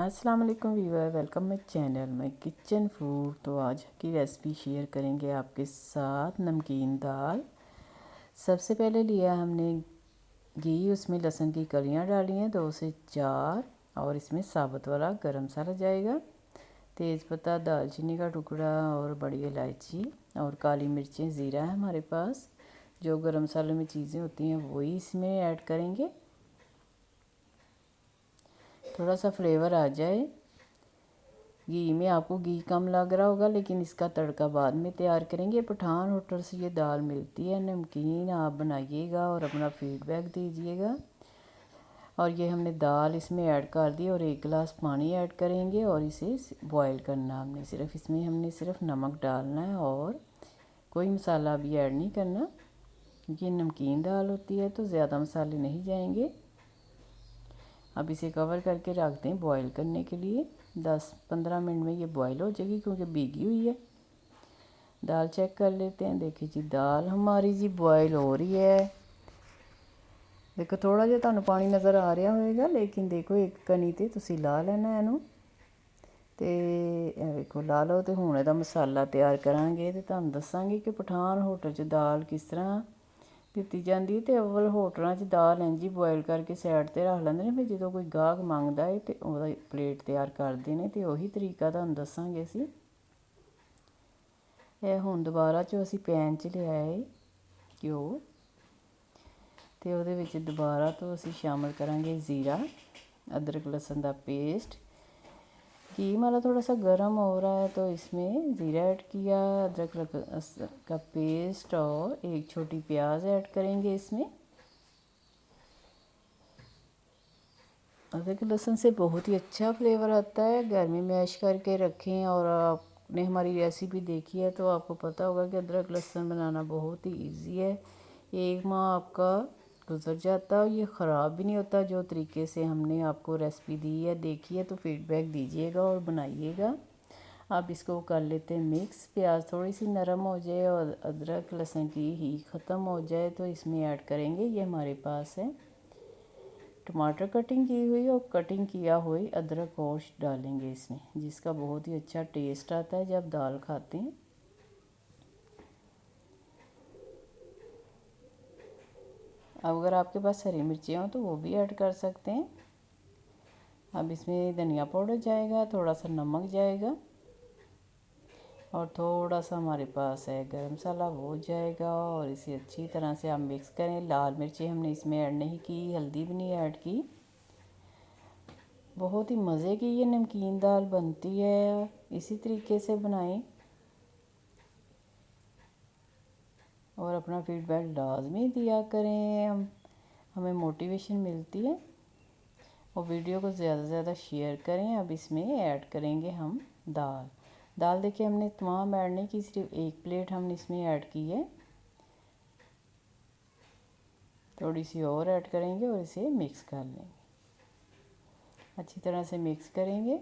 अस्सलाम वालेकुम Weaver, welcome my channel में किचन फूड। तो आज की रेसिपी शेयर करेंगे आपके साथ नमकीन दाल। सबसे पहले लिया हमने घी, उसमें लहसुन की कलियां डाली हैं 2 से 4 और इसमें साबुत वाला गरम मसाला जाएगा, तेज़पत्ता, दालचीनी का टुकड़ा और बड़ी इलायची और काली मिर्चें, ज़ीरा है हमारे पास। जो गरम मसाले में चीज़ें होती हैं वही इसमें ऐड करेंगे। थोड़ा सा फ्लेवर आ जाए। घी में आपको घी कम लग रहा होगा, लेकिन इसका तड़का बाद में तैयार करेंगे। पठान होटल से ये दाल मिलती है नमकीन। आप बनाइएगा और अपना फीडबैक दीजिएगा। और ये हमने दाल इसमें ऐड कर दी और 1 गिलास पानी ऐड करेंगे और इसे बॉईल करना हमने सिर्फ। इसमें हमने सिर्फ नमक डालना है और कोई मसाला भी ऐड नहीं करना। ये नमकीन दाल होती है तो ज़्यादा मसाले नहीं जाएंगे। अब इसे कवर करके रख दें बॉईल करने के लिए। 10-15 मिनट में ये बॉईल हो जाएगी क्योंकि भीगी हुई है। दाल चेक कर लेते हैं। देखिए जी, दाल हमारी जी बॉईल हो रही है। देखो थोड़ा जिहा तुहानू पानी नज़र आ रहा होएगा, लेकिन देखो एक कनी ते तुसीं ला लेना इहनू ते देखो ला लो। तो हुण इहदा मसाला तैयार करांगे ते तुहानू दस्सांगे कि पठान होटल 'च दाल किस तरह ਦਿੱਤੀ ਜਾਂਦੀ। ਤੇ ਅਵਲ ਹੋਟਲਾਂ 'ਚ ਦਾਲ ਇੰਝ ਹੀ ਬੋਇਲ ਕਰਕੇ ਸਾਈਡ 'ਤੇ ਰੱਖ ਲੈਂਦੇ ਨੇ। ਫਿਰ ਜਦੋਂ ਕੋਈ ਗਾਹਕ ਮੰਗਦਾ ਹੈ ਤੇ ਉਹਦਾ ਪਲੇਟ ਤਿਆਰ ਕਰਦੇ ਨੇ ਤੇ ਉਹੀ ਤਰੀਕਾ ਤੁਹਾਨੂੰ ਦੱਸਾਂਗੇ ਅਸੀਂ। ਇਹ ਹੁਣ ਦੁਬਾਰਾ 'ਚੋਂ ਅਸੀਂ ਪੈਨ 'ਚ ਲਿਆ ਹੈ ਘਿਓ ਤੇ ਉਹਦੇ ਵਿੱਚ ਦੁਬਾਰਾ ਤੋਂ ਅਸੀਂ ਸ਼ਾਮਲ ਕਰਾਂਗੇ ज़ीरा, अदरक लहसुन का पेस्ट। घी हमारा थोड़ा सा गर्म हो रहा है तो इसमें ज़ीरा ऐड किया, अदरक का पेस्ट और 1 छोटी प्याज ऐड करेंगे इसमें। अदरक लहसुन से बहुत ही अच्छा फ्लेवर आता है। घर में मैश करके रखें और आपने हमारी रेसिपी देखी है तो आपको पता होगा कि अदरक लहसुन बनाना बहुत ही ईजी है। 1 माह आपका गुजर जाता है, ये ख़राब भी नहीं होता। जो तरीके से हमने आपको रेसिपी दी है, देखी है, तो फीडबैक दीजिएगा और बनाइएगा। अब इसको कर लेते हैं मिक्स। प्याज थोड़ी सी नरम हो जाए और अदरक लहसुन की ही ख़त्म हो जाए तो इसमें ऐड करेंगे, ये हमारे पास है टमाटर कटिंग की हुई और कटिंग किया हुई अदरक गोश्त डालेंगे इसमें, जिसका बहुत ही अच्छा टेस्ट आता है जब दाल खाते हैं। अब अगर आपके पास हरी मिर्चें हों तो वो भी ऐड कर सकते हैं। अब इसमें धनिया पाउडर जाएगा, थोड़ा सा नमक जाएगा और थोड़ा सा हमारे पास है गरम मसाला, वो जाएगा। और इसे अच्छी तरह से आप मिक्स करें। लाल मिर्चें हमने इसमें ऐड नहीं की, हल्दी भी नहीं ऐड की। बहुत ही मज़े की ये नमकीन दाल बनती है, इसी तरीके से बनाएं और अपना फीडबैक लाजमी दिया करें। हमें मोटिवेशन मिलती है। और वीडियो को ज़्यादा से ज़्यादा शेयर करें। अब इसमें ऐड करेंगे हम दाल देखिए हमने तमाम ऐड नहीं की, सिर्फ 1 प्लेट हमने इसमें ऐड की है। थोड़ी सी और ऐड करेंगे और इसे मिक्स कर लेंगे। अच्छी तरह से मिक्स करेंगे।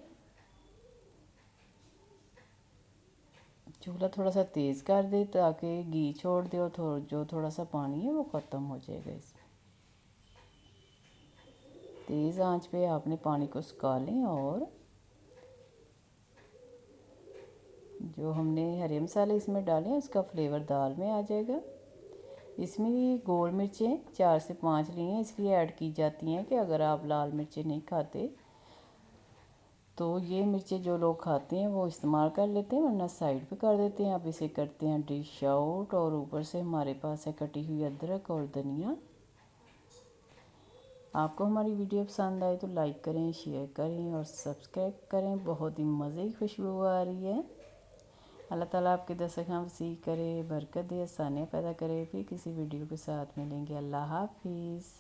चूल्हा थोड़ा सा तेज़ कर दे ताकि घी छोड़ दे और जो थोड़ा सा पानी है वो ख़त्म हो जाएगा इसमें। तेज़ आंच पे आपने पानी को सुखा लें और जो हमने हरे मसाले इसमें डाले हैं उसका फ्लेवर दाल में आ जाएगा। इसमें भी गोल मिर्चें 4 से 5 ली हैं, इसलिए ऐड की जाती हैं कि अगर आप लाल मिर्चें नहीं खाते तो ये मिर्चें जो लोग खाते हैं वो इस्तेमाल कर लेते हैं, वरना साइड पे कर देते हैं। अब इसे करते हैं डिश आउट और ऊपर से हमारे पास है कटी हुई अदरक और धनिया। आपको हमारी वीडियो पसंद आए तो लाइक करें, शेयर करें और सब्सक्राइब करें। बहुत ही मज़े की खुशबू आ रही है। अल्लाह ताला आपके दस्तरखान वसी करे, बरकत दे, आसानियाँ पैदा करे। फिर किसी वीडियो के साथ मिलेंगे। अल्लाह हाफिज़।